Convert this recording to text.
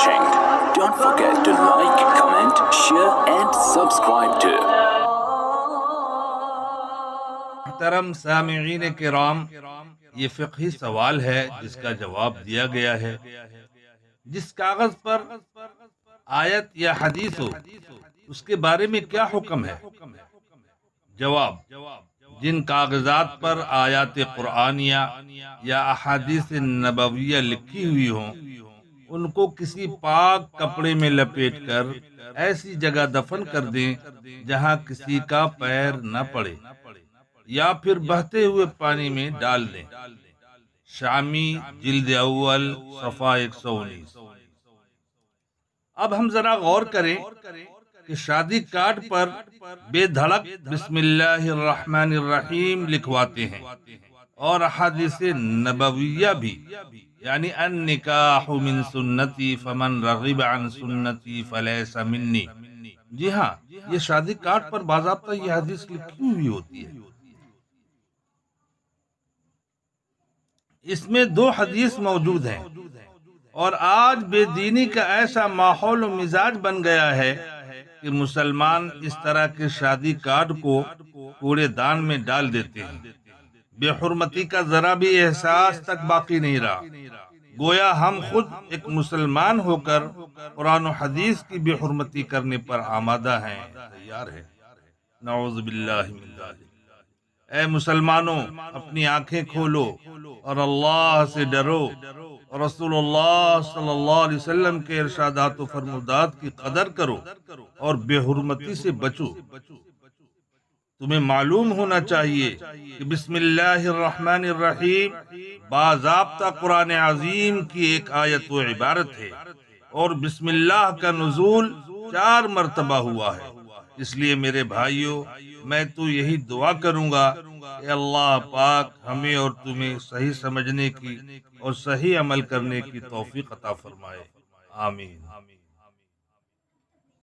watching. Don't forget to like, comment, share and subscribe to. محترم سامعین کرام، یہ فقہی سوال ہے جس کا جواب دیا گیا ہے۔ جس کاغذ پر آیت یا حدیث ہو اس کے بارے میں کیا حکم ہے؟ جواب: جن کاغذات پر آیات قرآنیہ یا احادیث نبویہ لکھی ہوئی ہوں ان کو کسی پاک کپڑے میں لپیٹ کر ایسی جگہ دفن کر دیں جہاں کسی کا پیر نہ پڑے، یا پھر بہتے ہوئے پانی میں ڈال دیں۔ شامی جلد اول صفحہ 119۔ اب ہم ذرا غور کریں کہ شادی کارڈ پر بے دھڑک بسم اللہ الرحمن الرحیم لکھواتے ہیں، اور احادیث نبویہ بھی، یعنی النکاح من سنتی فمن رغب عن سنتی فلیس منی۔ جی ہاں، یہ شادی کارڈ پر باضابطہ یہ حدیث لکھی ہوئی ہوتی ہے۔ اس میں 2 حدیث موجود ہیں، اور آج بے دینی کا ایسا ماحول و مزاج بن گیا ہے کہ مسلمان اس طرح کے شادی کارڈ کو کوڑے دان میں ڈال دیتے ہیں۔ بے حرمتی کا ذرا بھی احساس تک باقی نہیں رہا، گویا ہم خود ایک مسلمان ہو کر قرآن و حدیث کی بے حرمتی کرنے پر آمادہ ہیں، تیار ہے۔ نعوذ باللہ من ذالک۔ اے مسلمانوں، اپنی آنکھیں کھولو اور اللہ سے ڈرو، رسول اللہ صلی اللہ علیہ وسلم کے ارشادات و فرمودات کی قدر کرو اور بے حرمتی سے بچو۔ تمہیں معلوم ہونا چاہیے کہ بسم اللہ الرحمن الرحیم باضابطہ قرآن عظیم کی ایک آیت و عبارت ہے، اور بسم اللہ کا نزول 4 مرتبہ ہوا ہے۔ اس لیے میرے بھائیوں، میں تو یہی دعا کروں گا کہ اللہ پاک ہمیں اور تمہیں صحیح سمجھنے کی اور صحیح عمل کرنے کی توفیق عطا فرمائے، آمین۔